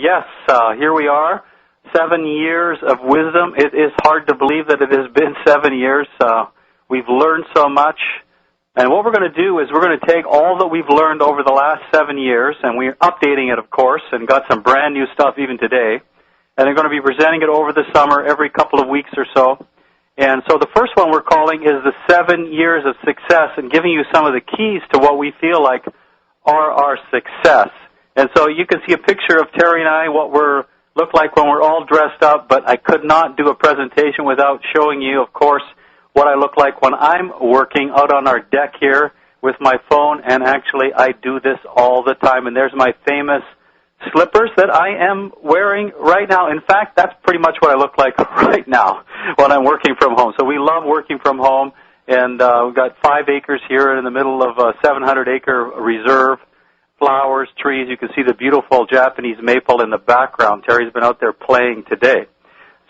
Yes, here we are, 7 years of wisdom. It is hard to believe that it has been 7 years. We've learned so much. And what we're going to do is we're going to take all that we've learned over the last 7 years, and we're updating it, of course, and got some brand new stuff even today. And they're going to be presenting it over the summer every couple of weeks or so. And so the first one we're calling is the 7 years of success, and giving you some of the keys to what we feel like are our success. And so you can see a picture of Terry and I, what we look like when we're all dressed up, but I could not do a presentation without showing you, of course, what I look like when I'm working out on our deck here with my phone, and actually I do this all the time. And there's my famous slippers that I am wearing right now. In fact, that's pretty much what I look like right now when I'm working from home. So we love working from home, and we've got 5 acres here in the middle of a 700-acre reserve. Flowers, trees. You can see the beautiful Japanese maple in the background. Terry's been out there playing today.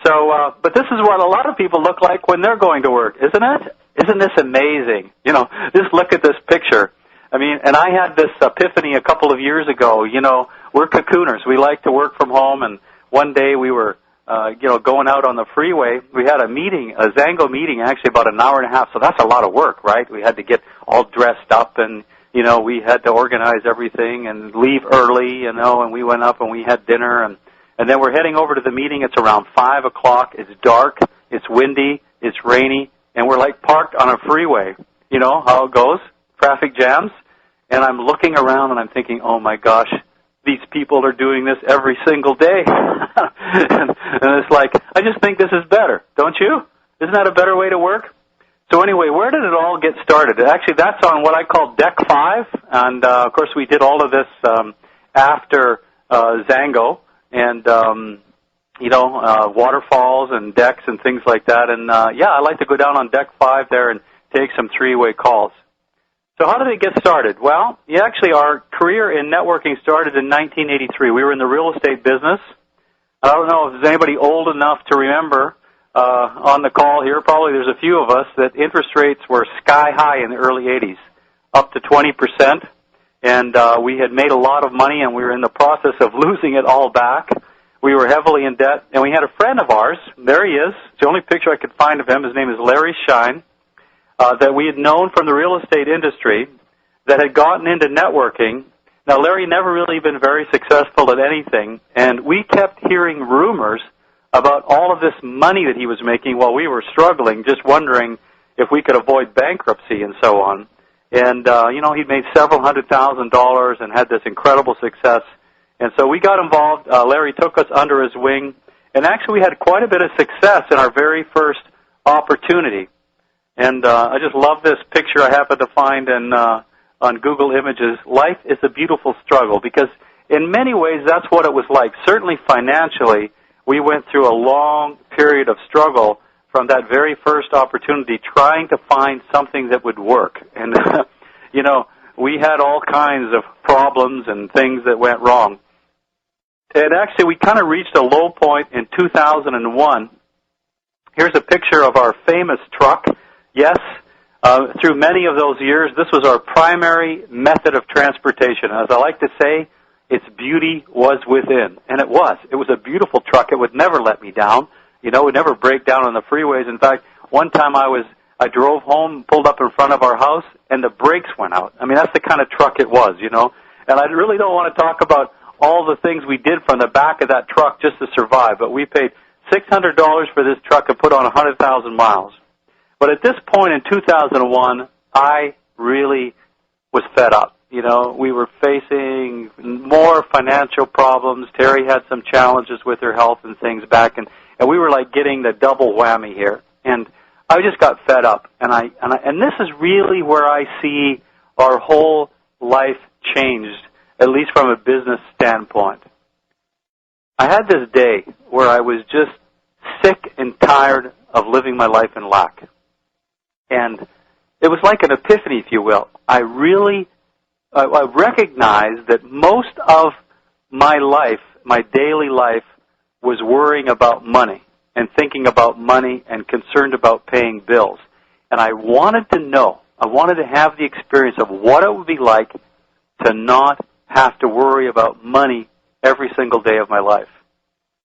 So, but this is what a lot of people look like when they're going to work, isn't it? Isn't this amazing? You know, just look at this picture. I mean, and I had this epiphany a couple of years ago. You know, we're cocooners. We like to work from home, and one day we were, going out on the freeway. We had a meeting, a Zango meeting, actually about an hour and a half. So that's a lot of work, right? We had to get all dressed up, and we had to organize everything and leave early, and we went up and we had dinner, and then we're heading over to the meeting. It's around 5 o'clock. It's dark. It's windy. It's rainy, and we're like parked on a freeway. You know how it goes, traffic jams. And I'm looking around and I'm thinking, oh my gosh, these people are doing this every single day. and it's like, I just think this is better, don't you? Isn't that a better way to work? So anyway, where did it all get started? Actually, that's on what I call Deck 5, and of course we did all of this after Zango, and waterfalls and decks and things like that. And I like to go down on Deck 5 there and take some 3-way calls. So how did it get started? Well, actually our career in networking started in 1983. We were in the real estate business. I don't know if there's anybody old enough to remember on the call here. Probably there's a few of us that interest rates were sky high in the early 80s, up to 20%, and we had made a lot of money, and we were in the process of losing it all back. We were heavily in debt, and we had a friend of ours. There he is. It's the only picture I could find of him. His name is Larry Shine, that we had known from the real estate industry, that had gotten into networking. Now, Larry never really been very successful at anything, and we kept hearing rumors about all of this money that he was making while we were struggling, just wondering if we could avoid bankruptcy and so on. And, he'd made several $100,000 and had this incredible success. And so we got involved. Larry took us under his wing, and actually we had quite a bit of success in our very first opportunity. And I just love this picture I happened to find on Google Images. Life is a beautiful struggle, because in many ways that's what it was like. Certainly financially, we went through a long period of struggle from that very first opportunity, trying to find something that would work. And, we had all kinds of problems and things that went wrong. And actually, we kind of reached a low point in 2001. Here's a picture of our famous truck. Yes, through many of those years, this was our primary method of transportation. As I like to say, its beauty was within, and it was. It was a beautiful truck. It would never let me down. It would never break down on the freeways. In fact, one time I drove home, pulled up in front of our house, and the brakes went out. I mean, that's the kind of truck it was, And I really don't want to talk about all the things we did from the back of that truck just to survive, but we paid $600 for this truck and put on 100,000 miles. But at this point in 2001, I really was fed up. We were facing more financial problems. Terry had some challenges with her health and things back, and we were like getting the double whammy here. And I just got fed up, and this is really where I see our whole life changed, at least from a business standpoint. I had this day where I was just sick and tired of living my life in lack. And it was like an epiphany, if you will. I recognized that most of my life, my daily life, was worrying about money and thinking about money and concerned about paying bills. And I wanted to know, I wanted to have the experience of what it would be like to not have to worry about money every single day of my life.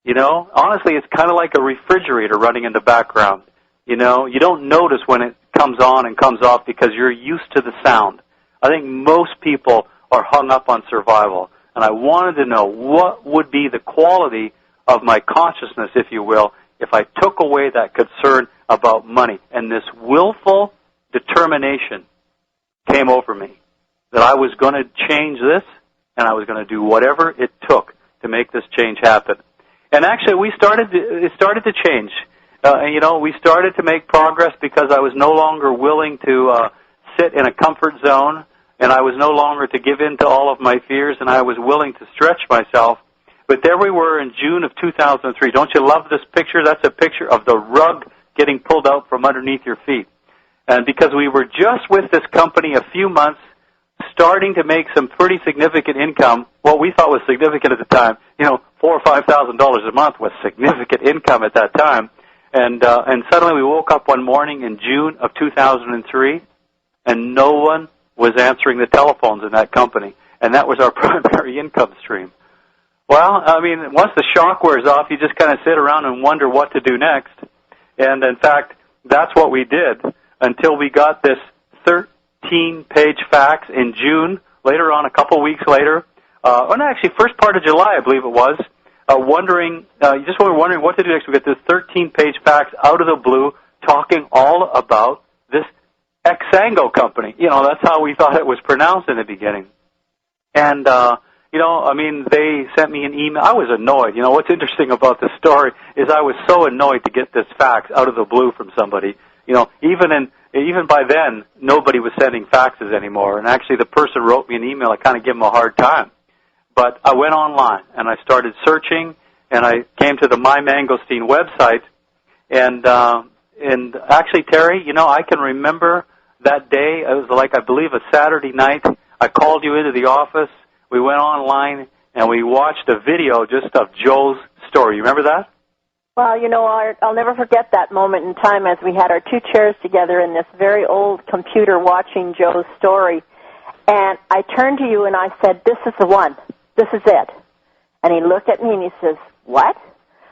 You know, honestly, it's kind of like a refrigerator running in the background. You know, you don't notice when it comes on and comes off because you're used to the sound. I think most people are hung up on survival, and I wanted to know what would be the quality of my consciousness, if you will, if I took away that concern about money. And this willful determination came over me that I was going to change this, and I was going to do whatever it took to make this change happen. And actually, it started to change. You know, we started to make progress because I was no longer willing to sit in a comfort zone, and I was no longer to give in to all of my fears, and I was willing to stretch myself. But there we were in June of 2003. Don't you love this picture? That's a picture of the rug getting pulled out from underneath your feet. And because we were just with this company a few months, starting to make some pretty significant income, what we thought was significant at the time, you know, $4,000 or $5,000 a month was significant income at that time. And suddenly we woke up one morning in June of 2003, and no one was answering the telephones in that company. And that was our primary income stream. Well, I mean, once the shock wears off, you just kind of sit around and wonder what to do next. And, in fact, that's what we did until we got this 13-page fax in June, later on, a couple weeks later. Actually, first part of July, I believe it was, wondering what to do next. We got this 13-page fax out of the blue talking all about this Xango company. You know, that's how we thought it was pronounced in the beginning. And, you know, I mean, they sent me an email. I was annoyed. You know, what's interesting about this story is I was so annoyed to get this fax out of the blue from somebody. You know, even by then, nobody was sending faxes anymore. And actually, the person wrote me an email. I kind of gave him a hard time. But I went online, and I started searching, and I came to the My Mangosteen website. And actually, Terry, you know, I can remember that day. It was like, I believe, a Saturday night. I called you into the office. We went online, and we watched a video just of Joe's story. You remember that? Well, you know, I'll never forget that moment in time as we had our two chairs together in this very old computer watching Joe's story. And I turned to you and I said, "This is the one. This is it." And he looked at me and he says, "What?"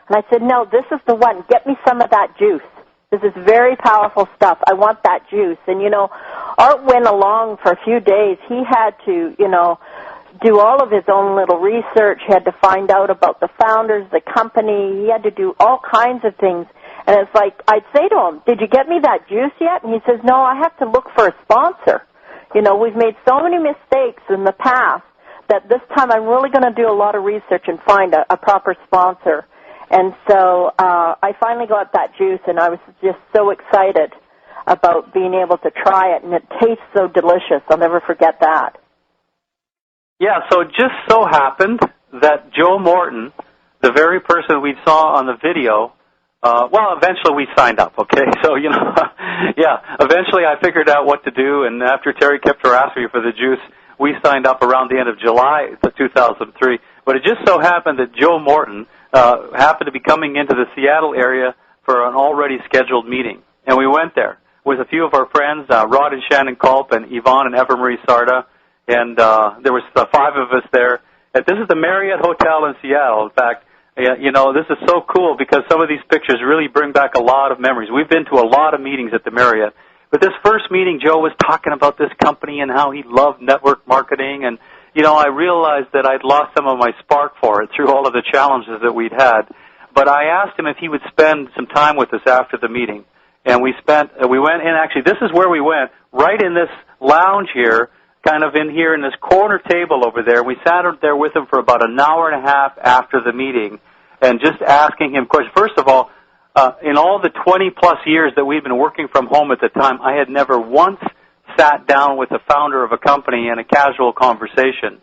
And I said, "No, this is the one. Get me some of that juice. This is very powerful stuff. I want that juice." And, you know, Art went along for a few days. He had to, you know, do all of his own little research. He had to find out about the founders, the company. He had to do all kinds of things. And it's like, I'd say to him, "Did you get me that juice yet?" And he says, "No, I have to look for a sponsor. You know, we've made so many mistakes in the past that this time I'm really going to do a lot of research and find a proper sponsor." And so I finally got that juice, and I was just so excited about being able to try it, and it tastes so delicious. I'll never forget that. Yeah, so it just so happened that Joe Morton, the very person we saw on the video, eventually we signed up, okay? So, you know, yeah, eventually I figured out what to do, and after Terry kept harassing me for the juice, we signed up around the end of July of 2003. But it just so happened that Joe Morton happened to be coming into the Seattle area for an already scheduled meeting. And we went there with a few of our friends, Rod and Shannon Culp and Yvonne and Eva Marie Sarda. And there was 5 of us there. And this is the Marriott Hotel in Seattle. In fact, you know, this is so cool because some of these pictures really bring back a lot of memories. We've been to a lot of meetings at the Marriott. But this first meeting, Joe was talking about this company and how he loved network marketing. And, you know, I realized that I'd lost some of my spark for it through all of the challenges that we'd had. But I asked him if he would spend some time with us after the meeting. And we went in, actually, this is where we went, right in this lounge here, kind of in here in this corner table over there. We sat there with him for about an hour and a half after the meeting and just asking him, of course, first of all, in all the 20-plus years that we'd been working from home at the time, I had never once sat down with the founder of a company in a casual conversation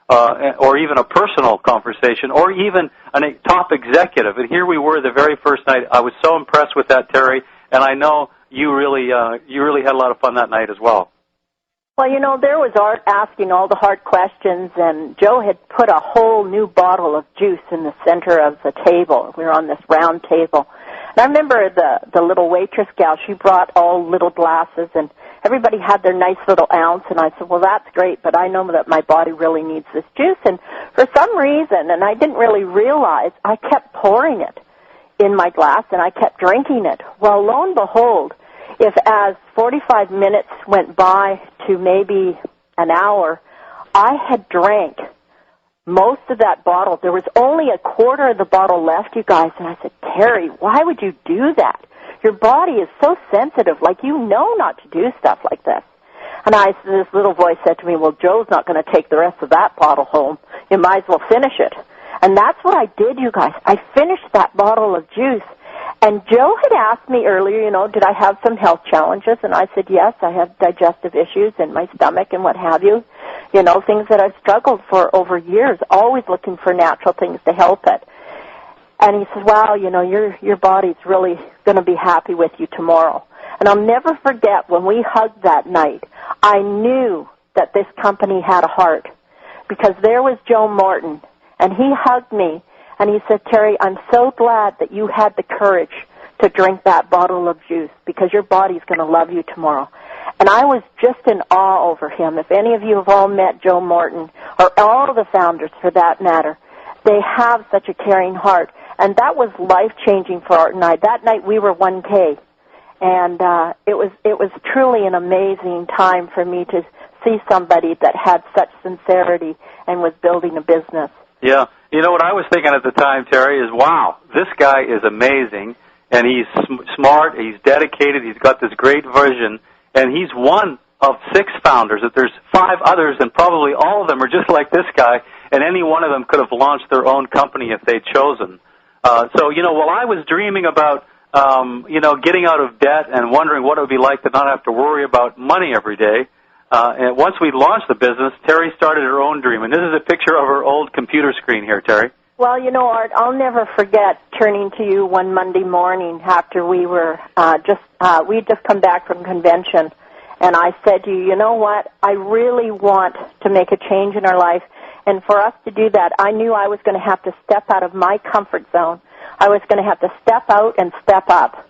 or even a personal conversation or even a top executive. And here we were the very first night. I was so impressed with that, Terry, and I know you really had a lot of fun that night as well. Well, you know, there was Art asking all the hard questions, and Joe had put a whole new bottle of juice in the center of the table. We were on this round table. And I remember the little waitress gal, she brought all little glasses, and everybody had their nice little ounce, and I said, well, that's great, but I know that my body really needs this juice. And for some reason, and I didn't really realize, I kept pouring it in my glass, and I kept drinking it. Well, lo and behold, if as 45 minutes went by to maybe an hour, I had drank most of that bottle. There was only a quarter of the bottle left, you guys, and I said, Terry, why would you do that? Your body is so sensitive, like you know not to do stuff like this. And this little voice said to me, well, Joe's not going to take the rest of that bottle home. You might as well finish it. And that's what I did, you guys. I finished that bottle of juice. And Joe had asked me earlier, did I have some health challenges? And I said, yes, I have digestive issues in my stomach and what have you. Things that I've struggled for over years, always looking for natural things to help it. And he says, wow, your body's really going to be happy with you tomorrow. And I'll never forget when we hugged that night, I knew that this company had a heart, because there was Joe Morton, and he hugged me, and he said, Terry, I'm so glad that you had the courage to drink that bottle of juice, because your body's going to love you tomorrow. And I was just in awe over him. If any of you have all met Joe Morton, or all the founders for that matter, they have such a caring heart. And that was life-changing for Art and I. That night we were 1K. And it was truly an amazing time for me to see somebody that had such sincerity and was building a business. Yeah. What I was thinking at the time, Terry, is, wow, this guy is amazing, and he's smart, he's dedicated, he's got this great vision, and he's one of 6 founders. That there's 5 others, and probably all of them are just like this guy, and any one of them could have launched their own company if they'd chosen. So, while I was dreaming about, getting out of debt and wondering what it would be like to not have to worry about money every day, and once we launched the business, Terry started her own dream. And this is a picture of her old computer screen here, Terry. Well, Art, I'll never forget turning to you one Monday morning after we were we'd just come back from convention, and I said to you, you know what, I really want to make a change in our life, and for us to do that, I knew I was going to have to step out of my comfort zone. I was going to have to step out and step up.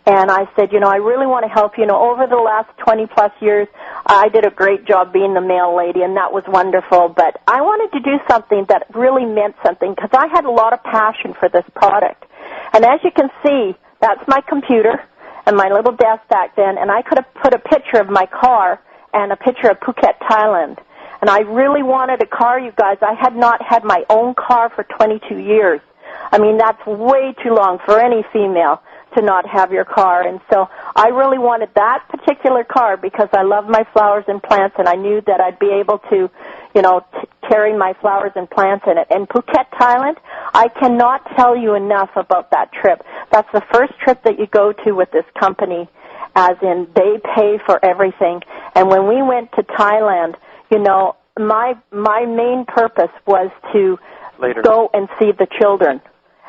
And I said, I really want to help you. Over the last 20-plus years, I did a great job being the mail lady, and that was wonderful. But I wanted to do something that really meant something, because I had a lot of passion for this product. And as you can see, that's my computer and my little desk back then, and I could have put a picture of my car and a picture of Phuket, Thailand. And I really wanted a car, you guys. I had not had my own car for 22 years. I mean, that's way too long for any female to not have your car. And so I really wanted that particular car because I love my flowers and plants, and I knew that I'd be able to, carry my flowers and plants in it. And Phuket, Thailand, I cannot tell you enough about that trip. That's the first trip that you go to with this company, as in they pay for everything. And when we went to Thailand, my main purpose was to go and see the children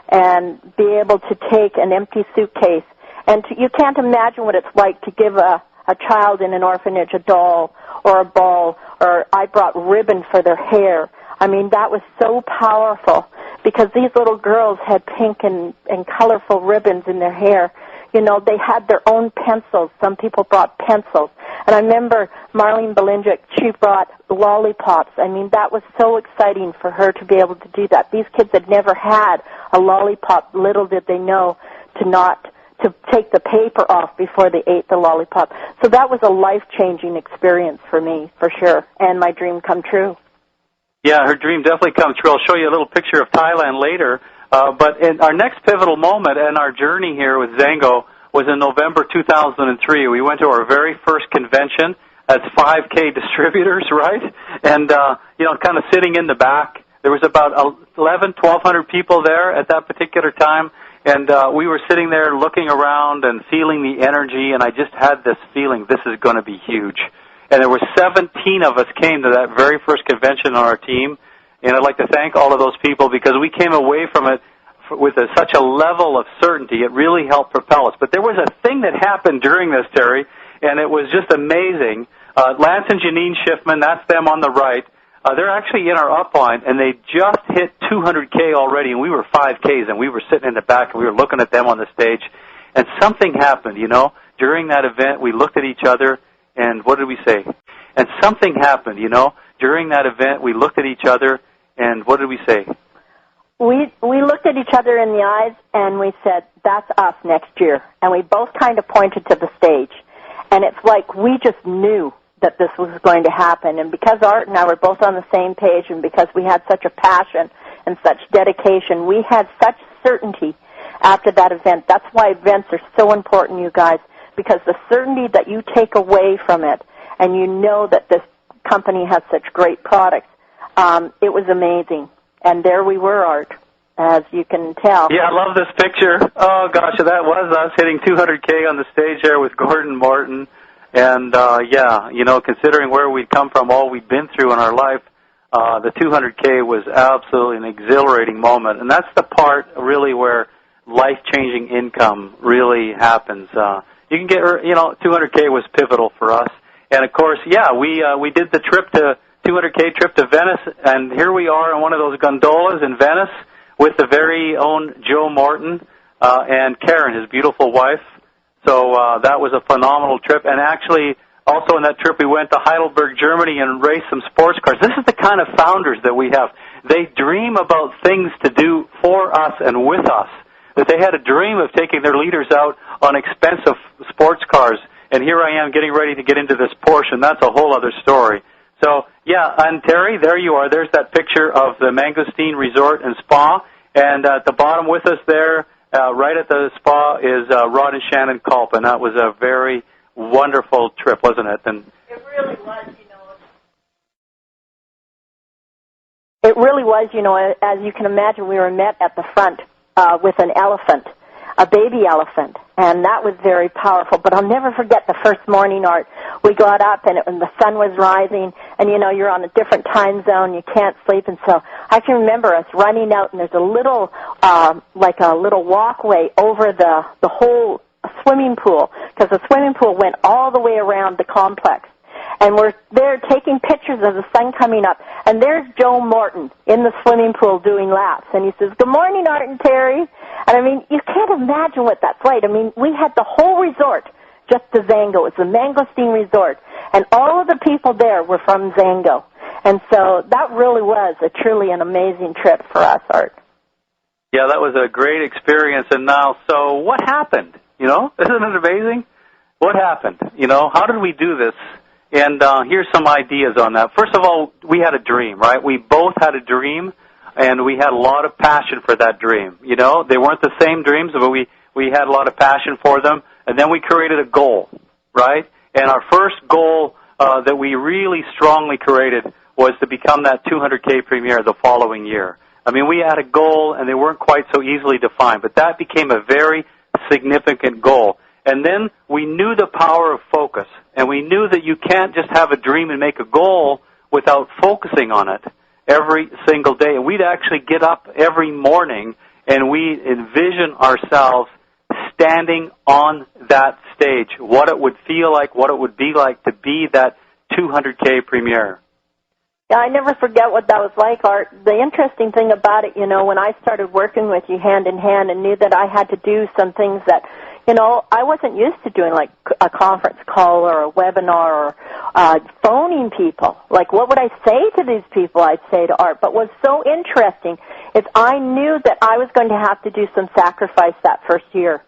and be able to take an empty suitcase. And you can't imagine what it's like to give a child in an orphanage a doll or a ball, or I brought ribbon for their hair. I mean, that was so powerful because these little girls had pink and colorful ribbons in their hair. They had their own pencils. Some people brought pencils. And I remember Marlene Belingic, she brought lollipops. I mean, that was so exciting for her to be able to do that. These kids had never had a lollipop. Little did they know to take the paper off before they ate the lollipop. So that was a life-changing experience for me, for sure, and my dream come true. Yeah, her dream definitely come true. I'll show you a little picture of Thailand later. But in our next pivotal moment in our journey here with Zango was in November 2003. We went to our very first convention as 5K distributors, right? And, kind of sitting in the back. There was about 1,200 people there at that particular time. And we were sitting there looking around and feeling the energy, and I just had this feeling this is going to be huge. And there were 17 of us came to that very first convention on our team. And I'd like to thank all of those people because we came away from it with such a level of certainty. It really helped propel us. But there was a thing that happened during this, Terry, and it was just amazing. Lance and Janine Schiffman, that's them on the right. they're actually in our upline, and they just hit 200K already, and we were 5Ks, and we were sitting in the back, and we were looking at them on the stage, and something happened, you know. During that event, we looked at each other, and what did we say? And something happened, you know. During that event, we looked at each other, and what did we say? We looked at each other in the eyes, and we said, that's us next year. And we both kind of pointed to the stage. And it's like we just knew that this was going to happen. And because Art and I were both on the same page, and because we had such a passion and such dedication, we had such certainty after that event. That's why events are so important, you guys, because the certainty that you take away from it, and you know that this company has such great products, it was amazing. And there we were, Art, as you can tell. Yeah, I love this picture. Oh, gosh, that was us hitting 200K on the stage there with Gordon Morton. And, yeah, you know, considering where we'd come from, all we'd been through in our life, the 200K was absolutely an exhilarating moment. And that's the part, really, where life-changing income really happens. You can get, you know, 200K was pivotal for us. And, of course, yeah, we did the 200K trip to Venice, and here we are on one of those gondolas in Venice with the very own Joe Morton and Karen, his beautiful wife. So that was a phenomenal trip. And actually, also in that trip, we went to Heidelberg, Germany, and raced some sports cars. This is the kind of founders that we have. They dream about things to do for us and with us. That they had a dream of taking their leaders out on expensive sports cars. And here I am getting ready to get into this Porsche, and that's a whole other story. So, yeah, and Terry, there you are. There's that picture of the Mangosteen Resort and Spa. And at the bottom with us there, right at the spa, is Rod and Shannon Culp. And that was a very wonderful trip, wasn't it? And it really was, you know. It really was, you know, as you can imagine, we were met at the front with an elephant, a baby elephant, and that was very powerful. But I'll never forget the first morning, Art. We got up, and the sun was rising, and, you know, you're on a different time zone. You can't sleep, and so I can remember us running out, and there's a little, like a little walkway over the whole swimming pool, because the swimming pool went all the way around the complex. And we're there taking pictures of the sun coming up. And there's Joe Morton in the swimming pool doing laps. And he says, "Good morning, Art and Terry." And, I mean, you can't imagine what that's like. I mean, we had the whole resort just to Zango. It's the Mangosteen Resort. And all of the people there were from Zango. And so that really was truly an amazing trip for us, Art. Yeah, that was a great experience. And now, so what happened? You know, isn't it amazing? What happened? You know, how did we do this? And here's some ideas on that. First of all, we had a dream, right? We both had a dream, and we had a lot of passion for that dream. You know, they weren't the same dreams, but we had a lot of passion for them. And then we created a goal, right? And our first goal that we really strongly created was to become that 200K premier the following year. I mean, we had a goal, and they weren't quite so easily defined, but that became a very significant goal. And then we knew the power of focus, and we knew that you can't just have a dream and make a goal without focusing on it every single day. And we'd actually get up every morning, and we envision ourselves standing on that stage, what it would feel like, what it would be like to be that 200K premier. Yeah, I never forget what that was like, Art. The interesting thing about it, you know, when I started working with you hand in hand and knew that I had to do some things that, you know, I wasn't used to doing, like a conference call or a webinar or phoning people. Like, what would I say to these people? I'd say to Art. But what's so interesting is I knew that I was going to have to do some sacrifice that first year.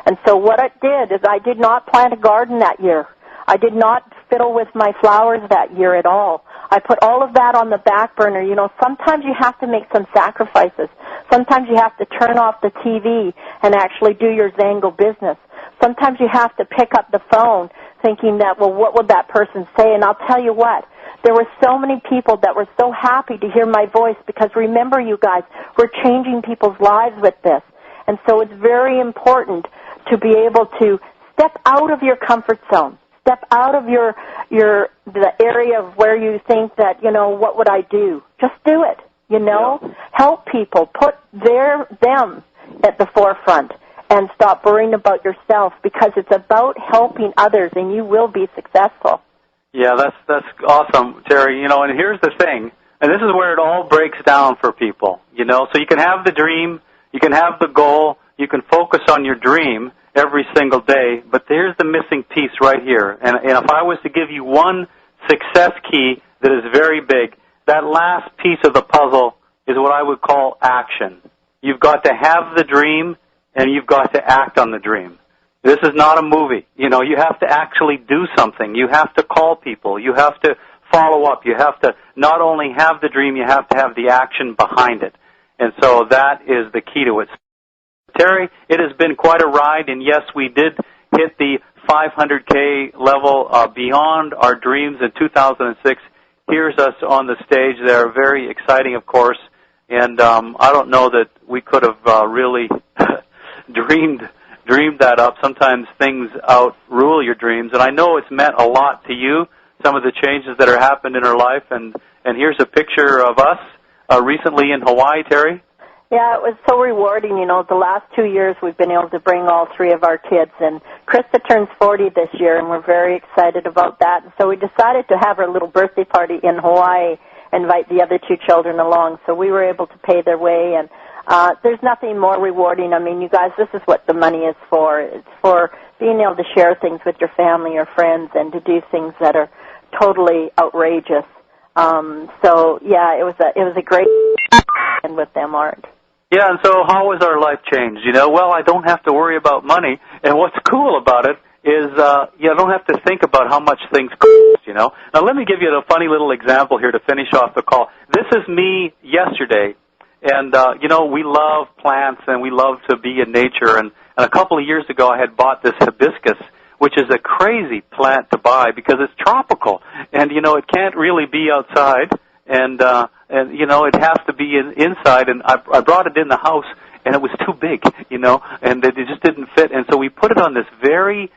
And so what I did is I did not plant a garden that year. I did not fiddle with my flowers that year at all. I put all of that on the back burner. You know, sometimes you have to make some sacrifices. Sometimes you have to turn off the TV and actually do your Zango business. Sometimes you have to pick up the phone thinking that, well, what would that person say? And I'll tell you what, there were so many people that were so happy to hear my voice because remember, you guys, we're changing people's lives with this. And so it's very important to be able to step out of your comfort zone. Step out of the area of where you think that, you know, what would I do? Just do it, you know. Yeah. Help people. Put them at the forefront and stop worrying about yourself because it's about helping others and you will be successful. Yeah, that's awesome, Terry. You know, and here's the thing. And this is where it all breaks down for people, you know. So you can have the dream, you can have the goal, you can focus on your dream every single day, but here's the missing piece right here. And if I was to give you one success key that is very big, that last piece of the puzzle is what I would call action. You've got to have the dream, and you've got to act on the dream. This is not a movie. You know, you have to actually do something. You have to call people. You have to follow up. You have to not only have the dream, you have to have the action behind it. And so that is the key to it. Terry, it has been quite a ride, and yes, we did hit the 500K level beyond our dreams in 2006. Here's us on the stage. They're very exciting, of course, and I don't know that we could have really dreamed that up. Sometimes things outrule your dreams, and I know it's meant a lot to you, some of the changes that are happened in our life, and here's a picture of us recently in Hawaii, Terry. Yeah, it was so rewarding. You know, the last 2 years we've been able to bring all three of our kids, and Krista turns 40 this year, and we're very excited about that. And so we decided to have our little birthday party in Hawaii, invite the other two children along, so we were able to pay their way. And there's nothing more rewarding. I mean, you guys, this is what the money is for. It's for being able to share things with your family or friends and to do things that are totally outrageous. So yeah, it was a great and with them, Art. Yeah, and so how has our life changed? You know, well, I don't have to worry about money, and what's cool about it is you don't have to think about how much things cost, you know. Now, let me give you a funny little example here to finish off the call. This is me yesterday, and, you know, we love plants, and we love to be in nature, and a couple of years ago I had bought this hibiscus, which is a crazy plant to buy because it's tropical, and, you know, it can't really be outside, and you know, it has to be inside, and I brought it in the house, and it was too big, you know, and it just didn't fit, and so we put it on this very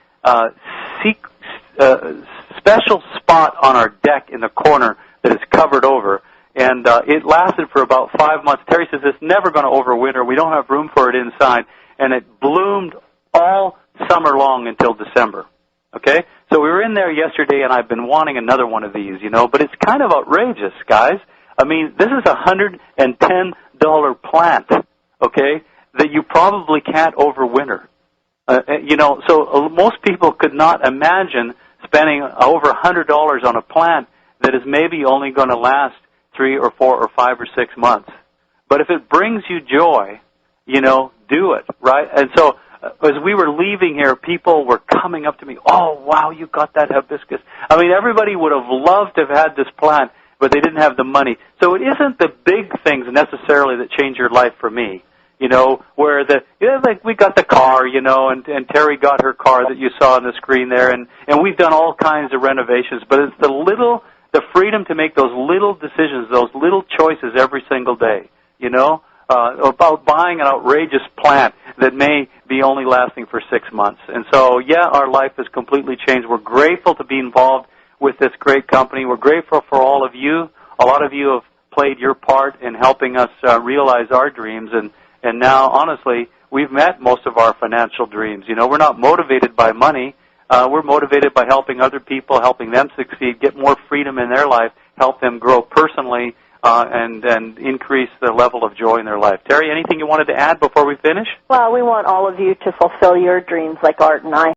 special spot on our deck in the corner that is covered over, and it lasted for about 5 months. Terry says it's never going to overwinter. We don't have room for it inside, and it bloomed all summer long until December. Okay? So we were in there yesterday, and I've been wanting another one of these, you know, but it's kind of outrageous, guys. I mean, this is a $110 plant, okay, that you probably can't overwinter. You know, so most people could not imagine spending over $100 on a plant that is maybe only going to last 3 or 4 or 5 or 6 months. But if it brings you joy, you know, do it, right? And so as we were leaving here, people were coming up to me, oh, wow, you got that hibiscus. I mean, everybody would have loved to have had this plant, but they didn't have the money. So it isn't the big things necessarily that change your life for me, you know, where like we got the car, you know, and Terry got her car that you saw on the screen there, and we've done all kinds of renovations, but it's the freedom to make those little decisions, those little choices every single day, you know, about buying an outrageous plant that may be only lasting for 6 months. And so, yeah, our life has completely changed. We're grateful to be involved with this great company. We're grateful for all of you. A lot of you have played your part in helping us realize our dreams, and now, honestly, we've met most of our financial dreams. You know, we're not motivated by money. We're motivated by helping other people, helping them succeed, get more freedom in their life, help them grow personally, and increase the level of joy in their life. Terry, anything you wanted to add before we finish? Well, we want all of you to fulfill your dreams like Art and I